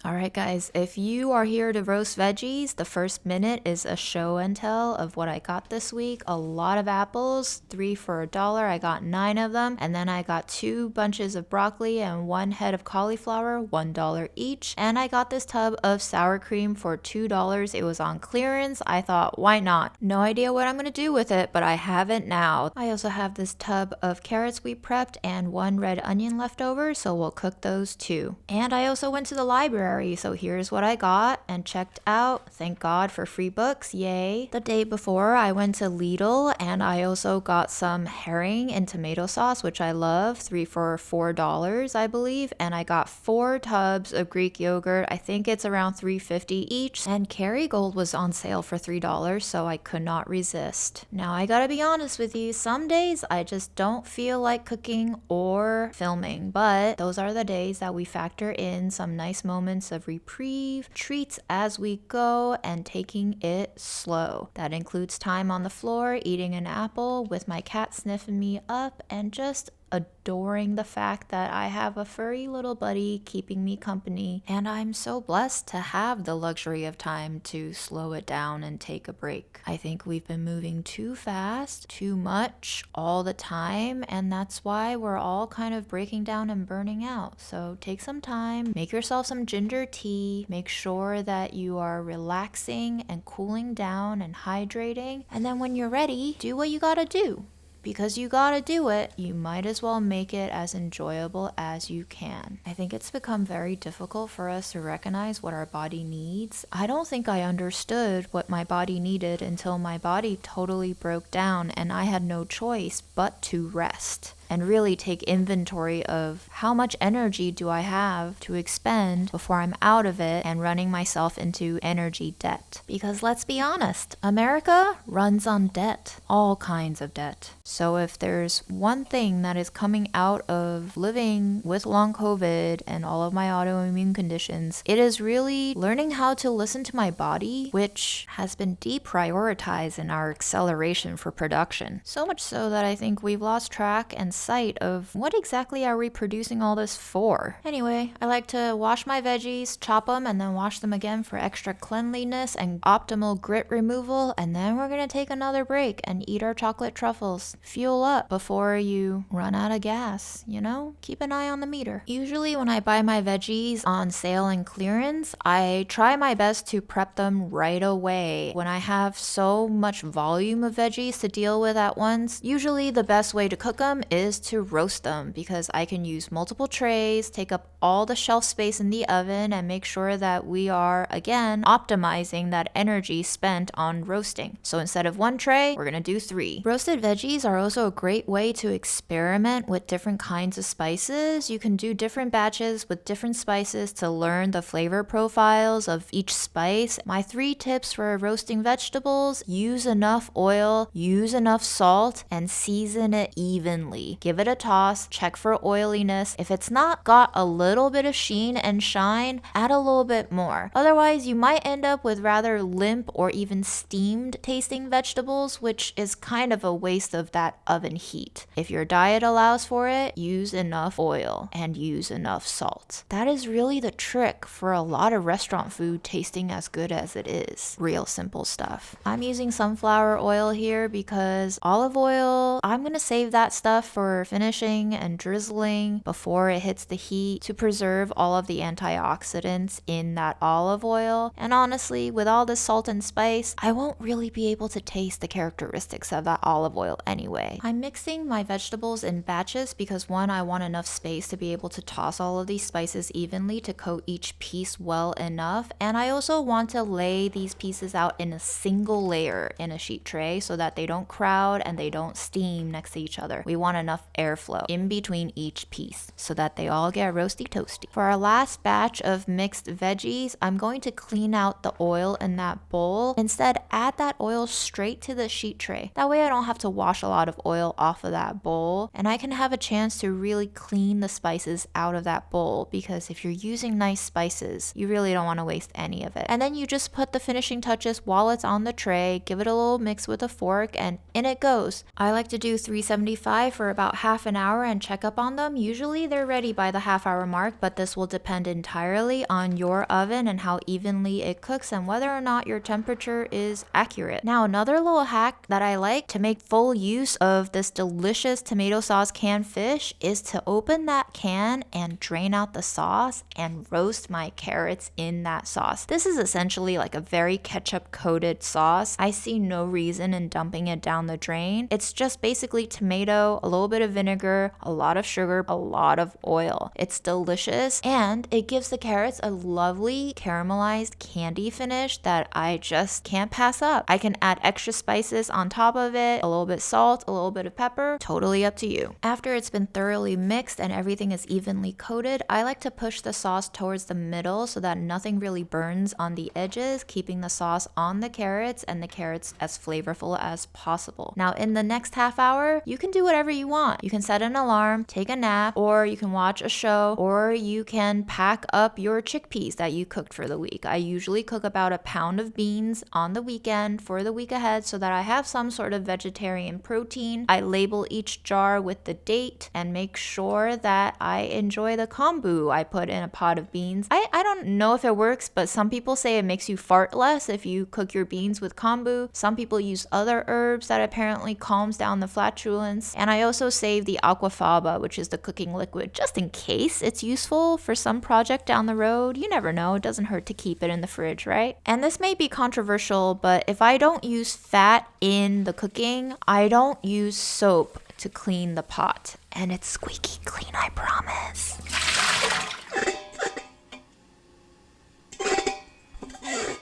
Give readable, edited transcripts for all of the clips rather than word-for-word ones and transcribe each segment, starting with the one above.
Alright guys, if you are here to roast veggies, the first minute is a show and tell of what I got this week. A lot of apples, 3 for $1. I got 9 of them. And then I got 2 bunches of broccoli and 1 head of cauliflower, $1 each. And I got this tub of sour cream for $2. It was on clearance. I thought, why not? No idea what I'm going to do with it, but I have it now. I also have this tub of carrots we prepped and 1 red onion left over, so we'll cook those too. And I also went to the library. So here's what I got and checked out. Thank God for free books, yay. The day before I went to Lidl and I also got some herring and tomato sauce, which I love, 3 for $4 I believe, and I got 4 tubs of Greek yogurt. I think it's around $3.50 each, and Kerrygold was on sale for $3, so I could not resist. Now I gotta be honest with you, some days I just don't feel like cooking or filming, but those are the days that we factor in some nice moments of reprieve, treats as we go, and taking it slow. That includes time on the floor, eating an apple with my cat sniffing me up, and just adoring the fact that I have a furry little buddy keeping me company, and I'm so blessed to have the luxury of time to slow it down and take a break. I think we've been moving too fast, too much, all the time, and that's why we're all kind of breaking down and burning out. So take some time, make yourself some ginger tea, make sure that you are relaxing and cooling down and hydrating, and then when you're ready, do what you gotta do. Because you gotta do it, you might as well make it as enjoyable as you can. I think it's become very difficult for us to recognize what our body needs. I don't think I understood what my body needed until my body totally broke down and I had no choice but to rest and really take inventory of how much energy do I have to expend before I'm out of it and running myself into energy debt. Because let's be honest, America runs on debt, all kinds of debt. So if there's one thing that is coming out of living with long COVID and all of my autoimmune conditions, it is really learning how to listen to my body, which has been deprioritized in our acceleration for production. So much so that I think we've lost track and sight of what exactly are we producing all this for. Anyway, I like to wash my veggies, chop them, and then wash them again for extra cleanliness and optimal grit removal, and then we're gonna take another break and eat our chocolate truffles. Fuel up before you run out of gas, you know? Keep an eye on the meter. Usually when I buy my veggies on sale and clearance, I try my best to prep them right away. When I have so much volume of veggies to deal with at once, usually the best way to cook them is to roast them because I can use multiple trays, take up all the shelf space in the oven, and make sure that we are, again, optimizing that energy spent on roasting. So instead of 1 tray, we're gonna do 3. Roasted veggies are also a great way to experiment with different kinds of spices. You can do different batches with different spices to learn the flavor profiles of each spice. My 3 tips for roasting vegetables: use enough oil, use enough salt, and season it evenly. Give it a toss, check for oiliness. If it's not got a little bit of sheen and shine, add a little bit more. Otherwise, you might end up with rather limp or even steamed tasting vegetables, which is kind of a waste of that oven heat. If your diet allows for it, use enough oil and use enough salt. That is really the trick for a lot of restaurant food tasting as good as it is. Real simple stuff. I'm using sunflower oil here because olive oil, I'm gonna save that stuff for finishing and drizzling before it hits the heat to preserve all of the antioxidants in that olive oil. And honestly, with all this salt and spice, I won't really be able to taste the characteristics of that olive oil anyway. I'm mixing my vegetables in batches because 1, I want enough space to be able to toss all of these spices evenly to coat each piece well enough, and I also want to lay these pieces out in a single layer in a sheet tray so that they don't crowd and they don't steam next to each other. We want enough airflow in between each piece so that they all get roasty toasty. For our last batch of mixed veggies, I'm going to clean out the oil in that bowl. Instead, add that oil straight to the sheet tray. That way I don't have to wash a lot of oil off of that bowl, and I can have a chance to really clean the spices out of that bowl, because if you're using nice spices, you really don't want to waste any of it. And then you just put the finishing touches while it's on the tray, give it a little mix with a fork, and in it goes. I like to do 375 for about about half an hour and check up on them. Usually they're ready by the half-hour mark, but this will depend entirely on your oven and how evenly it cooks and whether or not your temperature is accurate. Now, another little hack that I like to make full use of this delicious tomato sauce canned fish is to open that can and drain out the sauce and roast my carrots in that sauce. This is essentially like a very ketchup coated sauce. I see no reason in dumping it down the drain. It's just basically tomato, a little bit of vinegar, a lot of sugar, a lot of oil. It's delicious and it gives the carrots a lovely caramelized candy finish that I just can't pass up. I can add extra spices on top of it, a little bit salt, a little bit of pepper, totally up to you. After it's been thoroughly mixed and everything is evenly coated, I like to push the sauce towards the middle so that nothing really burns on the edges, keeping the sauce on the carrots and the carrots as flavorful as possible. Now in the next half hour, you can do whatever you want. You can set an alarm, take a nap, or you can watch a show, or you can pack up your chickpeas that you cooked for the week. I usually cook about a pound of beans on the weekend for the week ahead so that I have some sort of vegetarian protein. I label each jar with the date and make sure that I enjoy the kombu I put in a pot of beans. I don't know if it works, but some people say it makes you fart less if you cook your beans with kombu. Some people use other herbs that apparently calms down the flatulence. And I also save the aquafaba, which is the cooking liquid, just in case it's useful for some project down the road. You never know. It doesn't hurt to keep it in the fridge, right? And this may be controversial, but if I don't use fat in the cooking, I don't use soap to clean the pot. And it's squeaky clean, I promise.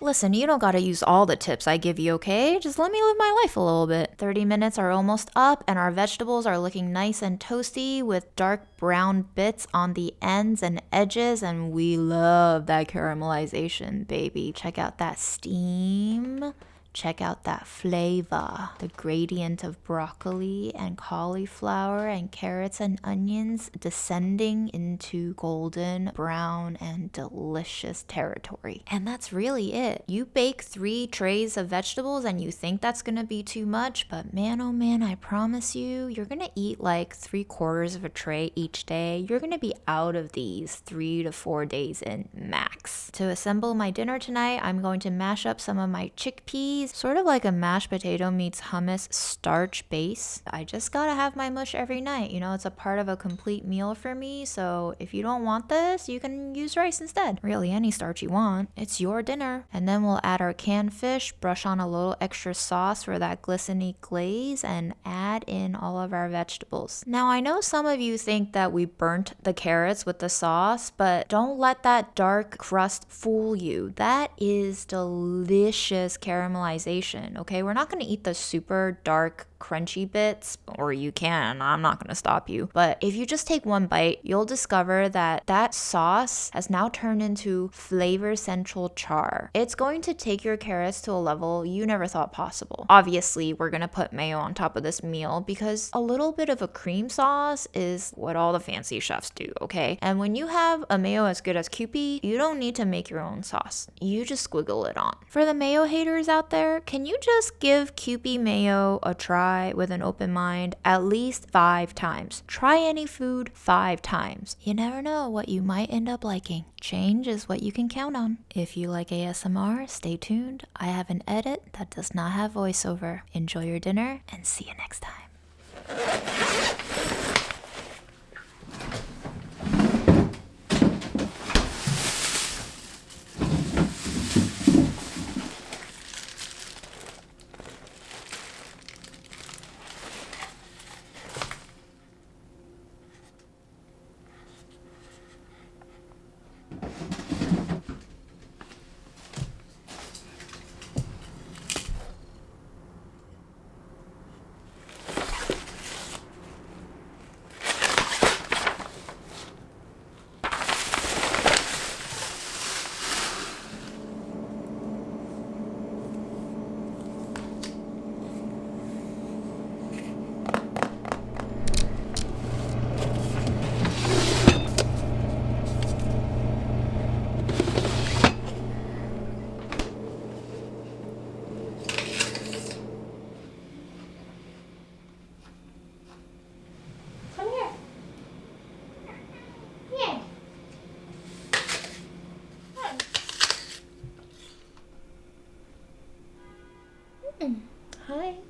Listen, you don't gotta use all the tips I give you, okay? Just let me live my life a little bit. 30 minutes are almost up and our vegetables are looking nice and toasty with dark brown bits on the ends and edges, and we love that caramelization, baby. Check out that steam. Check out that flavor. The gradient of broccoli and cauliflower and carrots and onions descending into golden brown and delicious territory. And that's really it. You bake 3 trays of vegetables and you think that's gonna be too much, but man, oh man, I promise you, you're gonna eat like 3/4 of a tray each day. You're gonna be out of these 3 to 4 days in max. To assemble my dinner tonight, I'm going to mash up some of my chickpeas, sort of like a mashed potato meets hummus starch base. I just gotta have my mush every night. You know, it's a part of a complete meal for me. So if you don't want this, you can use rice instead. Really, any starch you want. It's your dinner. And then we'll add our canned fish, brush on a little extra sauce for that glistening glaze, and add in all of our vegetables. Now, I know some of you think that we burnt the carrots with the sauce, but don't let that dark crust fool you. That is delicious caramelization, okay? We're not gonna eat the super dark crunchy bits, or you can, I'm not gonna stop you. But if you just take one bite, you'll discover that that sauce has now turned into flavor central char. It's going to take your carrots to a level you never thought possible. Obviously, we're gonna put mayo on top of this meal because a little bit of a cream sauce is what all the fancy chefs do, okay? And when you have a mayo as good as Kewpie, you don't need to make your own sauce. You just squiggle it on. For the mayo haters out there, can you just give Kewpie mayo a try with an open mind at least 5 times? Try any food 5 times. You never know what you might end up liking. Change is what you can count on. If you like ASMR, stay tuned. I have an edit that does not have voiceover. Enjoy your dinner and see you next time. Hi.